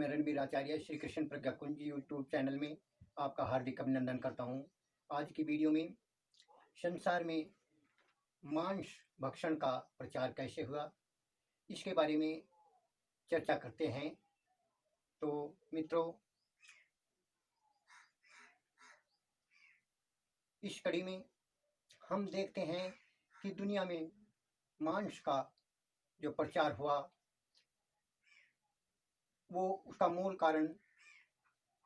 मैं रणबीर आचार्य श्री कृष्ण प्रज्ञा कुंज YouTube channel में आपका हार्दिक अभिनंदन करता हूं। आज की वीडियो में संसार में मांस भक्षण का प्रचार कैसे हुआ, इसके बारे में चर्चा करते हैं। तो मित्रों, इस कड़ी में हम देखते हैं कि दुनिया में मांस का जो प्रचार हुआ, वो उसका मूल कारण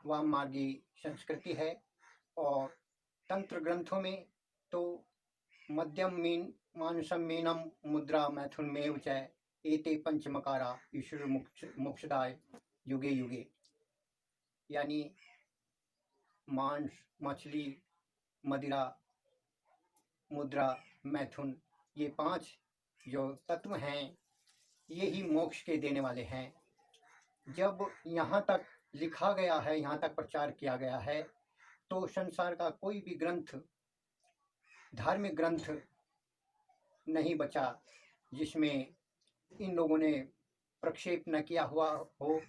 वाममार्गी संस्कृति है। और तंत्र ग्रंथों में तो मध्यम मीन मानसम मीनम मुद्रा मैथुन में च एते पंचमकारा ईश्वर मोक्षदाय युगे युगे, यानी मांस, मछली, मदिरा, मुद्रा, मैथुन, ये 5 जो तत्व हैं, ये ही मोक्ष के देने वाले हैं। जब यहाँ तक लिखा गया है, यहाँ तक प्रचार किया गया है, तो संसार का कोई भी ग्रंथ, धार्मिक ग्रंथ नहीं बचा जिसमें इन लोगों ने प्रक्षेप न किया हुआ हो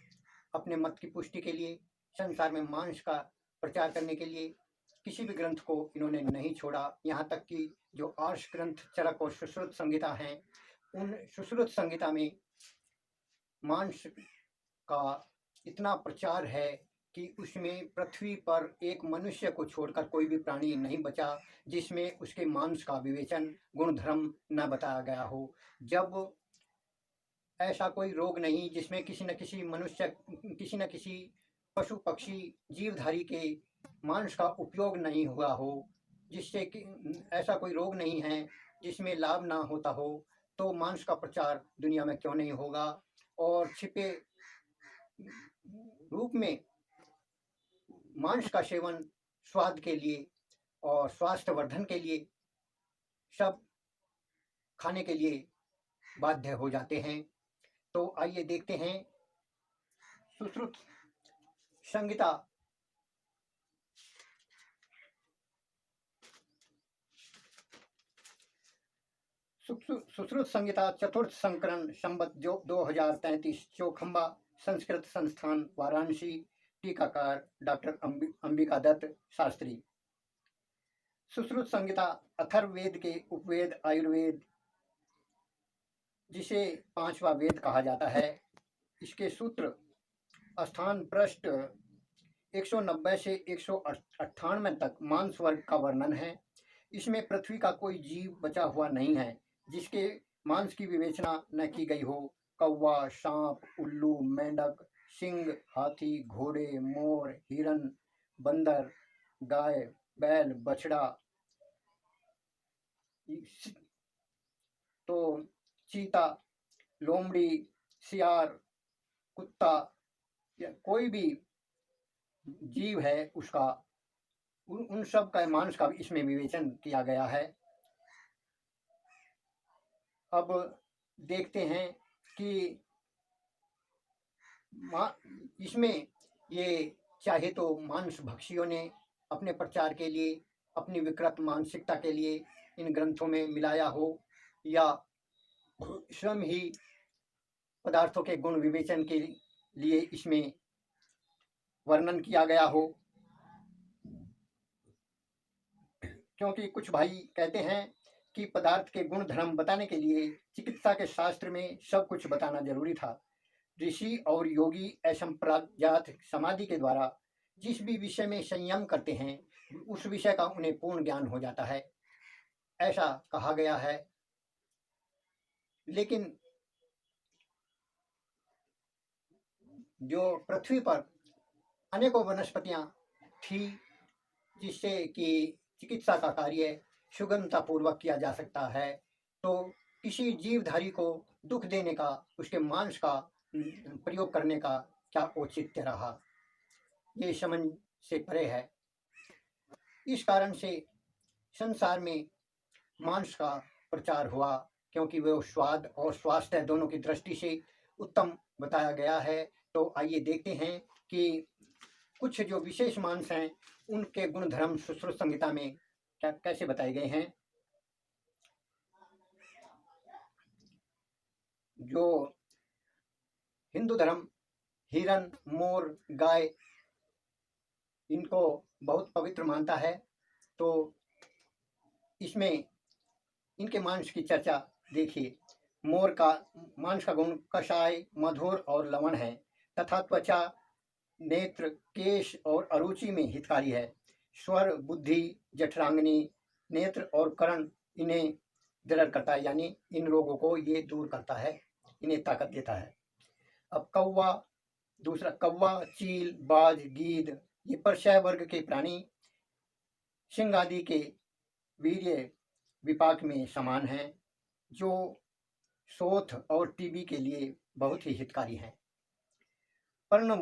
अपने मत की पुष्टि के लिए। संसार में मांस का प्रचार करने के लिए किसी भी ग्रंथ को इन्होंने नहीं छोड़ा। यहाँ तक कि जो आर्ष ग्रंथ चरक और सुश्रुत संहिता हैं, उन सुश्रुत संहिता में मांस का इतना प्रचार है कि उसमें पृथ्वी पर एक मनुष्य को छोड़कर कोई भी प्राणी नहीं बचा जिसमें उसके मांस का विवेचन, गुण धर्म न बताया गया हो। जब ऐसा कोई रोग नहीं जिसमें किसी न किसी मनुष्य, किसी न किसी पशु पक्षी जीवधारी के मांस का उपयोग नहीं हुआ हो, जिससे कि ऐसा कोई रोग नहीं है जिसमें लाभ ना होता हो, तो मांस का प्रचार दुनिया में क्यों नहीं होगा। और छिपे रूप में मांस का सेवन स्वाद के लिए और स्वास्थ्य वर्धन के लिए सब खाने के लिए बाध्य हो जाते हैं। तो आइए देखते हैं सुश्रुत संहिता सुश्रुत संहिता चतुर्थ संकरण संवत 2033 चौखंबा संस्कृत संस्थान वाराणसी, टीकाकार डॉक्टर अंबिका दत्त शास्त्री। सुश्रुत संहिता अथर्ववेद के उपवेद आयुर्वेद, जिसे 5वां वेद कहा जाता है, इसके सूत्र स्थान पृष्ठ 190 से 198 तक मांस वर्ग का वर्णन है। इसमें पृथ्वी का कोई जीव बचा हुआ नहीं है जिसके मांस की विवेचना न की गई हो। कौवा, सांप, उल्लू, मेंढक, सिंह, हाथी, घोड़े, मोर, हिरन, बंदर, गाय, बैल, बछड़ा, तो चीता, लोमड़ी, सियार, कुत्ता, या कोई भी जीव है उसका, उन सब का मांस का इसमें विवेचन किया गया है। अब देखते हैं कि इसमें ये चाहे तो मांस भक्षियों ने अपने प्रचार के लिए, अपनी विकृत मानसिकता के लिए इन ग्रंथों में मिलाया हो, या स्वयं ही पदार्थों के गुण विवेचन के लिए इसमें वर्णन किया गया हो। क्योंकि कुछ भाई कहते हैं कि पदार्थ के गुण धर्म बताने के लिए चिकित्सा के शास्त्र में सब कुछ बताना जरूरी था। ऋषि और योगी असंप्रज्ञात समाधि के द्वारा जिस भी विषय में संयम करते हैं, उस विषय का उन्हें पूर्ण ज्ञान हो जाता है, ऐसा कहा गया है। लेकिन जो पृथ्वी पर अनेकों वनस्पतियां थी जिससे कि चिकित्सा का कार्य सुगमतापूर्वक किया जा सकता है, तो किसी जीवधारी को दुख देने का, उसके मांस का प्रयोग करने का क्या औचित्य रहा, ये समझ से परे है। इस कारण से संसार में मांस का प्रचार हुआ, क्योंकि वह स्वाद और स्वास्थ्य दोनों की दृष्टि से उत्तम बताया गया है। तो आइए देखते हैं कि कुछ जो विशेष मांस हैं उनके गुण धर्म सुश्रुत संहिता में क्या कैसे बताए गए हैं। जो हिंदू धर्म हिरन, मोर, गाय इनको बहुत पवित्र मानता है। तो इसमें इनके मांस की चर्चा देखिए। मोर का मांस का गुण कषाय, मधुर और लवण है तथा त्वचा, नेत्र, केश और अरुचि में हितकारी है। स्वर, बुद्धि, जठरांगनी, नेत्र और कर्ण इन्हें दृढ़ करता है, यानी इन रोगों को ये दूर करता है, इन्हें ताकत देता है। अब कौवा, दूसरा कौवा, चील, बाज, गीद ये परछाया वर्ग के प्राणी सिंह आदि के वीर्य विपाक में समान हैं, जो शोथ और टीबी के लिए बहुत ही हितकारी हैं। पर्ण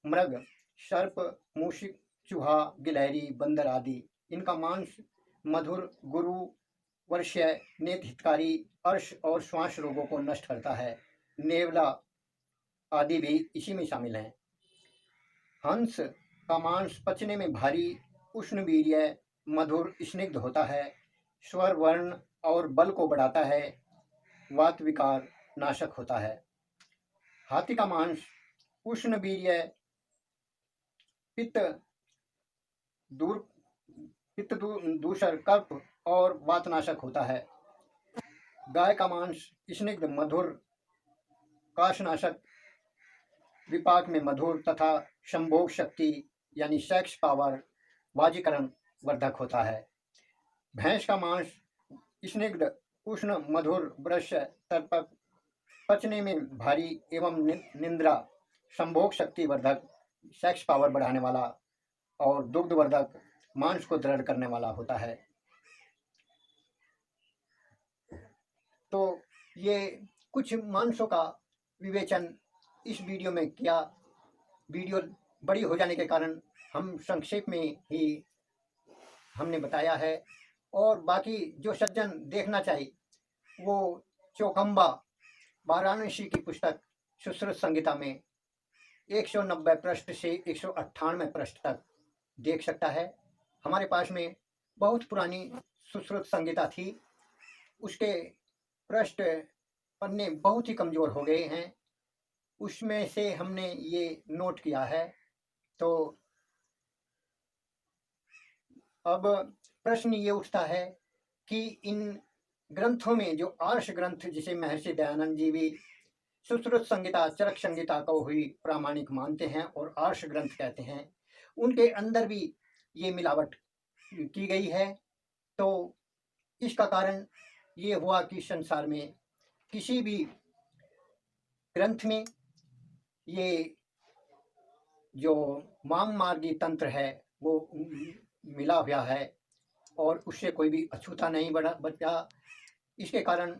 मृग, सर्प, मूषिक, चूहा, गिलहरी, बंदर आदि इनका मांस मधुर, गुरु, वर्ष्य, नेत्र हितकारी, अर्श और श्वास रोगों को नष्ट करता है। नेवला आदि भी इसी में शामिल हैं। हंस का मांस पचने में भारी, उष्ण वीर्य, मधुर, स्निग्ध होता है। स्वर, वर्ण और बल को बढ़ाता है। वात विकार नाशक होता है। हाथी का मांस उष्ण वीर्य, पित्त दूषर, कफ और वातनाशक होता है। गाय का मांस स्निग्ध, मधुर, काशनाशक, विपाक में मधुर तथा संभोग शक्ति यानी सेक्स पावर, वाजीकरण वर्धक होता है। भैंस का मांस स्निग्ध, उष्ण, मधुर, ब्रश, तर्पक, पचने में भारी एवं निंद्रा, संभोग शक्ति वर्धक, सेक्स पावर बढ़ाने वाला और दुग्धवर्धक, मांस को दृढ़ करने वाला होता है। तो ये कुछ मांसों का विवेचन इस वीडियो में किया। वीडियो बड़ी हो जाने के कारण हम संक्षेप में ही हमने बताया है, और बाकी जो सज्जन देखना चाहिए वो चौखंबा वाराणसी की पुस्तक सुश्रुत संहिता में 190 पृष्ठ से 198 पृष्ठ तक देख सकता है। हमारे पास में बहुत पुरानी सुश्रुत संहिता थी, उसके पृष्ठ पन्ने बहुत ही कमज़ोर हो गए हैं, उसमें से हमने ये नोट किया है। तो अब प्रश्न ये उठता है कि इन ग्रंथों में जो आर्ष ग्रंथ, जिसे महर्षि दयानंद जी भी सुश्रुत संहिता, चरक संहिता को हुई प्रामाणिक मानते हैं और आर्ष ग्रंथ कहते हैं, उनके अंदर भी ये मिलावट की गई है। तो इसका कारण ये हुआ कि संसार में किसी भी ग्रंथ में ये जो वाम मार्गी तंत्र है वो मिला हुआ है और उससे कोई भी अछूता नहीं बचा। इसके कारण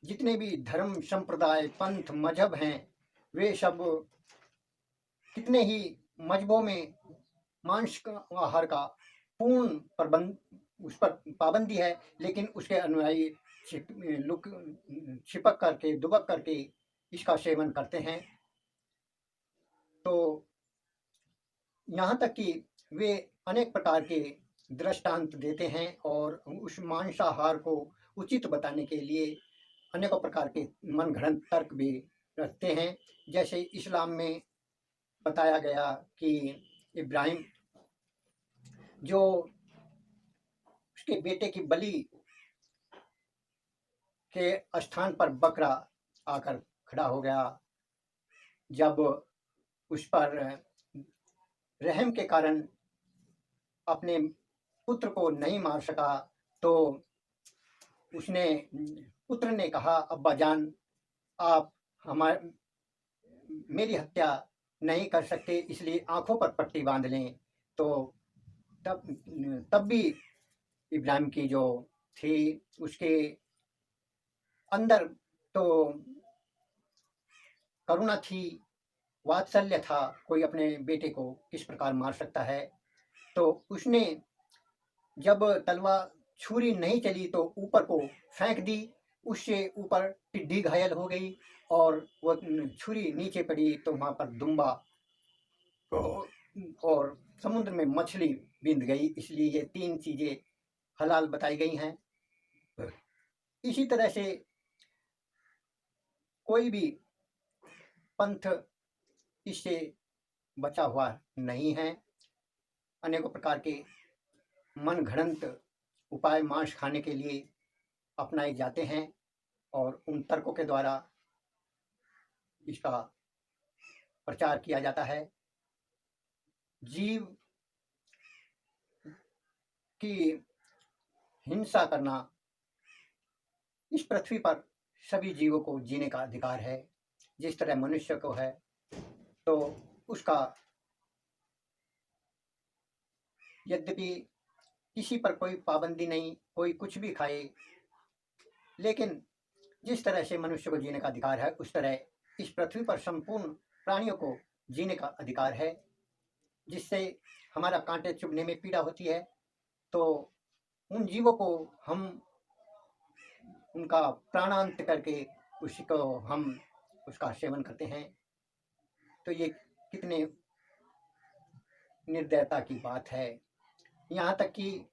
जितने भी धर्म, संप्रदाय, पंथ, मजहब हैं, वे सब कितने ही मजहबों में मांस आहार का पूर्ण प्रबंध, उस पर पाबंदी है, लेकिन उसके अनुयायी छिपक करके, दुबक करके इसका सेवन करते हैं। तो यहाँ तक कि वे अनेक प्रकार के दृष्टांत देते हैं और उस मांसाहार को उचित बताने के लिए अनेकों प्रकार के मनगढ़ंत तर्क भी रखते हैं। जैसे इस्लाम में बताया गया कि इब्राहिम जो उसके बेटे की बलि के स्थान पर बकरा आकर खड़ा हो गया, जब उस पर रहम के कारण अपने पुत्र को नहीं मार सका, तो उसने पुत्र ने कहा, अब्बा जान आप मेरी हत्या नहीं कर सकते, इसलिए आंखों पर पट्टी बांध लें। तो तब भी इब्राहिम की जो थी उसके अंदर तो करुणा थी, वात्सल्य था, कोई अपने बेटे को किस प्रकार मार सकता है। तो उसने जब तलवार छुरी नहीं चली तो ऊपर को फेंक दी, उससे ऊपर टिड्डी घायल हो गई और वो छुरी नीचे पड़ी तो वहाँ पर दुम्बा और समुद्र में मछली बिंद गई। इसलिए ये 3 चीज़ें हलाल बताई गई हैं। इसी तरह से कोई भी पंथ इससे बचा हुआ नहीं है। अनेकों प्रकार के मन घड़ंत उपाय मांस खाने के लिए अपनाए जाते हैं और उन तर्कों के द्वारा इसका प्रचार किया जाता है। जीव की हिंसा करना, इस पृथ्वी पर सभी जीवों को जीने का अधिकार है। जिस तरह मनुष्य को है, तो उसका यद्यपि किसी पर कोई पाबंदी नहीं, कोई कुछ भी खाए, लेकिन जिस तरह से मनुष्य को जीने का अधिकार है, उस तरह इस पृथ्वी पर संपूर्ण प्राणियों को जीने का अधिकार है। जिससे हमारा कांटे चुभने में पीड़ा होती है, तो उन जीवों को हम उनका प्राणांत करके उसको हम उसका सेवन करते हैं। तो ये कितने निर्दयता की बात है। यहाँ तक कि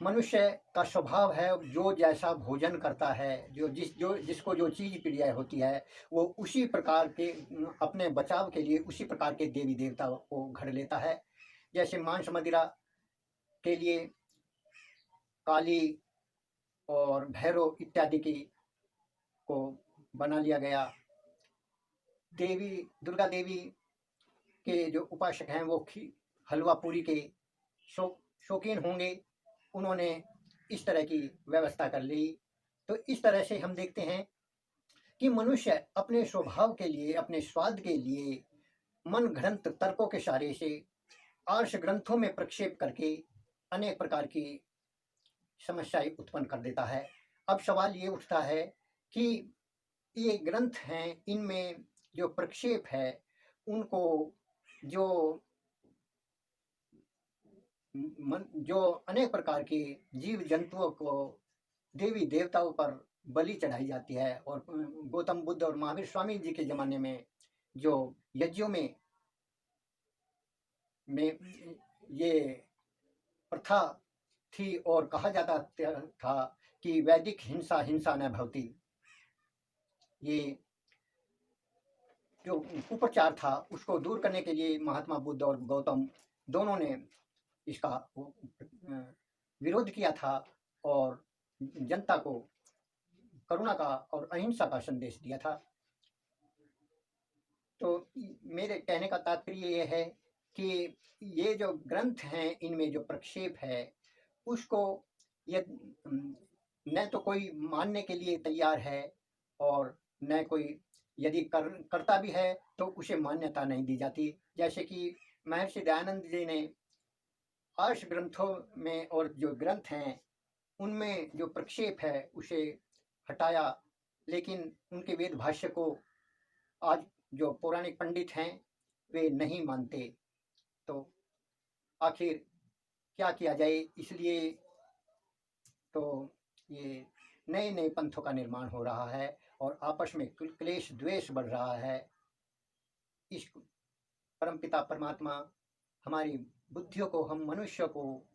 मनुष्य का स्वभाव है, जो जैसा भोजन करता है, जिसको जो चीज़ प्रिय होती है, वो उसी प्रकार के अपने बचाव के लिए उसी प्रकार के देवी देवता को घर लेता है। जैसे मांस मदिरा के लिए काली और भैरव इत्यादि की को बना लिया गया। देवी दुर्गा देवी के जो उपासक हैं, वो हलवा पूरी के शौकीन होंगे। उन्होंने इस तरह की व्यवस्था कर ली। तो इस तरह से हम देखते हैं कि मनुष्य अपने स्वभाव के लिए, अपने स्वाद के लिए मन घड़ंत तर्कों के सहारे से आर्ष ग्रंथों में प्रक्षेप करके अनेक प्रकार की समस्याएं उत्पन्न कर देता है। अब सवाल ये उठता है कि ये ग्रंथ हैं, इनमें जो प्रक्षेप है, उनको जो अनेक प्रकार के जीव जंतुओं को देवी देवताओं पर बलि चढ़ाई जाती है। और गौतम बुद्ध और महावीर स्वामी जी के ज़माने में जो यज्ञों में ये प्रथा थी और कहा जाता था कि वैदिक हिंसा हिंसा न भवति। ये जो कुप्रचार था, उसको दूर करने के लिए महात्मा बुद्ध और गौतम दोनों ने इसका विरोध किया था और जनता को करुणा का और अहिंसा का संदेश दिया था। तो मेरे कहने का तात्पर्य ये है कि ये जो ग्रंथ हैं, इनमें जो प्रक्षेप है, उसको न तो कोई मानने के लिए तैयार है, और न कोई यदि करता भी है तो उसे मान्यता नहीं दी जाती। जैसे कि महर्षि दयानंद जी ने आर्ष ग्रंथों में और जो ग्रंथ हैं, उनमें जो प्रक्षेप है उसे हटाया, लेकिन उनके वेद भाष्य को आज जो पौराणिक पंडित हैं वे नहीं मानते। तो आखिर क्या किया जाए? इसलिए तो ये नए नए पंथों का निर्माण हो रहा है और आपस में क्लेश द्वेष बढ़ रहा है। इस परमपिता परमात्मा हमारी बुद्धियों को, हम मनुष्य को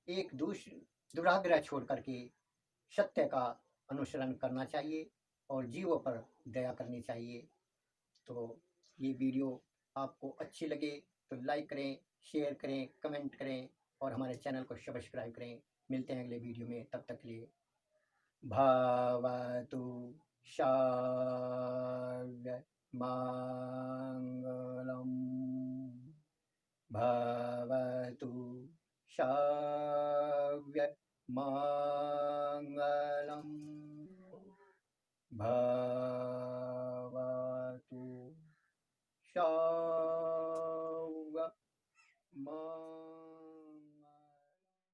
एक दुराग्रह छोड़ करके सत्य का अनुसरण करना चाहिए और जीवों पर दया करनी चाहिए। तो ये वीडियो आपको अच्छी लगे तो लाइक करें, शेयर करें, कमेंट करें और हमारे चैनल को सब्सक्राइब करें। मिलते हैं अगले वीडियो में, तब तक के लिए भवतु सर्वे मंगलम्, भवतु सर्वे मंगलम्, भवतु सर्वे मंगलम्।